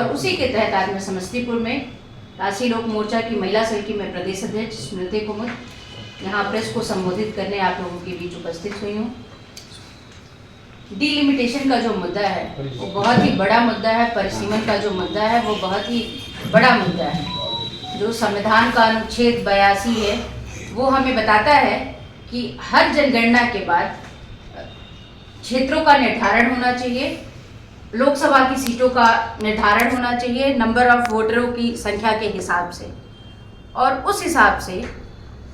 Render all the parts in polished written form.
और उसी के तहत आज मैं समस्तीपुर में राष्ट्रीय लोक मोर्चा की महिला सेल की मैं प्रदेश अध्यक्ष स्मृति कुमुद यहाँ प्रेस को संबोधित करने आप लोगों के बीच उपस्थित हुई हूँ। डिलिमिटेशन का जो मुद्दा है वो बहुत ही बड़ा मुद्दा है। परिसीमन का जो मुद्दा है वो बहुत ही बड़ा मुद्दा है। जो संविधान का अनुच्छेद 82 है वो हमें बताता है कि हर जनगणना के बाद क्षेत्रों का निर्धारण होना चाहिए, लोकसभा की सीटों का निर्धारण होना चाहिए नंबर ऑफ वोटरों की संख्या के हिसाब से। और उस हिसाब से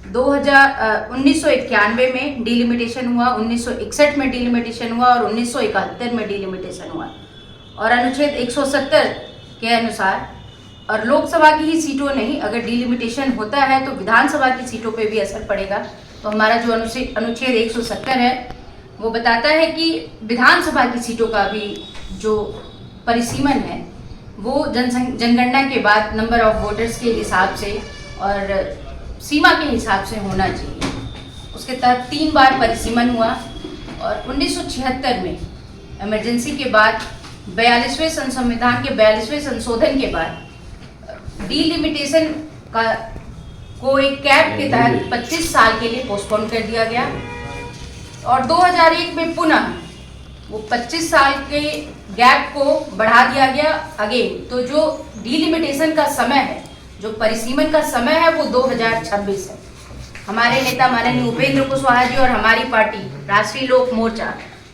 1991 में डिलिमिटेशन हुआ, 1961 में डिलिमिटेशन हुआ और 1971 में डिलिमिटेशन हुआ। और अनुच्छेद 170 के अनुसार और लोकसभा की ही सीटों नहीं, अगर डिलिमिटेशन होता है तो विधानसभा की सीटों पे भी असर पड़ेगा। तो हमारा जो अनुच्छेद 170 है वो बताता है कि विधानसभा की सीटों का भी जो परिसीमन है वो जनगणना के बाद नंबर ऑफ वोटर्स के हिसाब से और सीमा के हिसाब से होना चाहिए। उसके तहत 3 बार परिसीमन हुआ और 1976 में इमरजेंसी के बाद 42वें संविधान के 42वें संशोधन के बाद डिलिमिटेशन को एक कैप के तहत 25 साल के लिए पोस्टपोन कर दिया गया और 2001 में पुनः वो 25 साल के गैप को बढ़ा दिया गया अगेन। तो जो डिलिमिटेशन का समय है, जो परिसीमन का समय है वो 2026 है। हमारे नेता माननीय उपेंद्र कुशवाहा जी और हमारी पार्टी राष्ट्रीय लोक मोर्चा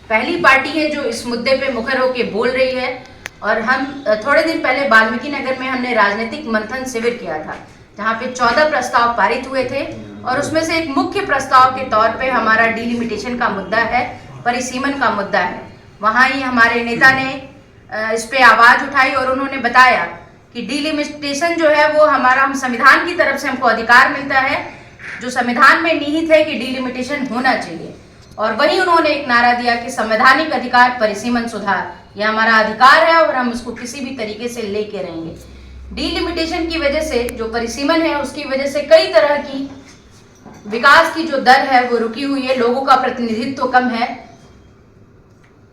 पहली पार्टी है जो इस मुद्दे पे मुखर होकर बोल रही है। और हम थोड़े दिन पहले वाल्मीकि नगर में हमने राजनीतिक मंथन शिविर किया था जहाँ पे 14 प्रस्ताव पारित हुए थे और उसमें से एक मुख्य प्रस्ताव के तौर पे हमारा डिलिमिटेशन का मुद्दा है, परिसीमन का मुद्दा है। वहाँ ही हमारे नेता ने इस पे आवाज उठाई और उन्होंने बताया कि डिलिमिटेशन जो है वो हमारा हम संविधान की तरफ से हमको अधिकार मिलता है, जो संविधान में निहित है कि डिलिमिटेशन होना चाहिए। और वही उन्होंने एक नारा दिया कि संवैधानिक अधिकार परिसीमन सुधार, यह हमारा अधिकार है और हम इसको किसी भी तरीके से लेके रहेंगे। डिलिमिटेशन की वजह से जो परिसीमन है उसकी वजह से कई तरह की विकास की जो दर है वो रुकी हुई है, लोगों का प्रतिनिधित्व कम है।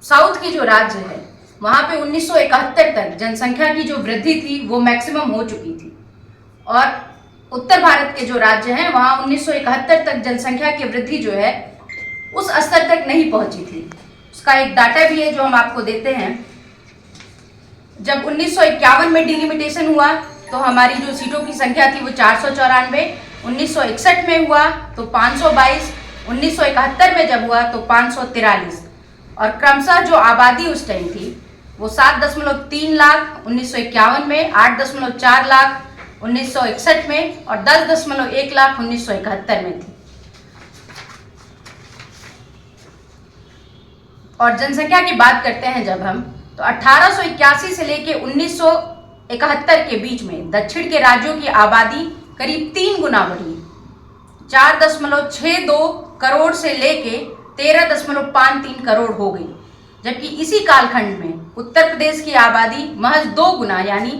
साउथ की जो राज्य है वहां पे 1971 तक जनसंख्या की जो वृद्धि थी वो मैक्सिमम हो चुकी थी और उत्तर भारत के जो राज्य हैं वहां 1971 तक जनसंख्या की वृद्धि जो है उस स्तर तक नहीं पहुंची थी। उसका एक डाटा भी है जो हम आपको देते हैं। जब 1951 में डिलिमिटेशन हुआ तो हमारी जो सीटों की संख्या थी वो 494, 1961 में हुआ तो 522, 1971 में जब हुआ तो 543 और क्रमशः जो आबादी उस टाइम थी वो 7.3 लाख 1951 में, 8.4 लाख 1961 में और 10.1 लाख 1971 में थी। और जनसंख्या की बात करते हैं जब हम तो 1881 से लेके 1971 के बीच में दक्षिण के राज्यों की आबादी करीब 3 गुना बढ़ी, 4.62 करोड़ से लेके 13.53 करोड़ हो गई। जबकि इसी कालखंड में उत्तर प्रदेश की आबादी महज 2 गुना यानी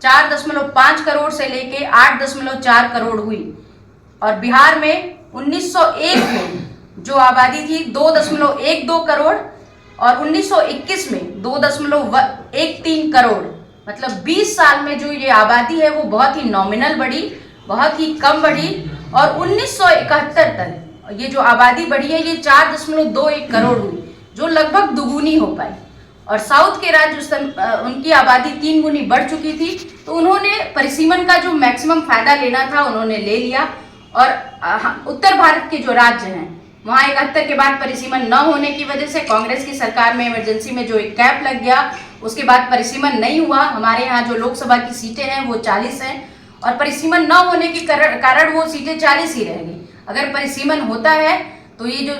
4.5 करोड़ से लेके 8.4 करोड़ हुई। और बिहार में 1901 में जो आबादी थी 2.12 करोड़ और 1921 में 2.13 करोड़, मतलब 20 साल में जो ये आबादी है वो बहुत ही नॉमिनल बढ़ी, बहुत ही कम बढ़ी। और 1971 तक ये जो आबादी बढ़ी है ये 4.21 करोड़ हुई, जो लगभग दुगुनी हो पाई। और साउथ के राज्य उनकी आबादी 3 गुनी बढ़ चुकी थी, तो उन्होंने परिसीमन का जो मैक्सिमम फायदा लेना था उन्होंने ले लिया। और उत्तर भारत के जो राज्य हैं वहाँ 71 के बाद परिसीमन न होने की वजह से कांग्रेस की सरकार में इमरजेंसी में जो एक कैप लग गया उसके बाद परिसीमन नहीं हुआ। हमारे यहाँ जो लोकसभा की सीटें हैं वो 40 हैं और परिसीमन न होने के कारण वो सीटें 40 ही रहेंगी। अगर परिसीमन होता है तो ये जो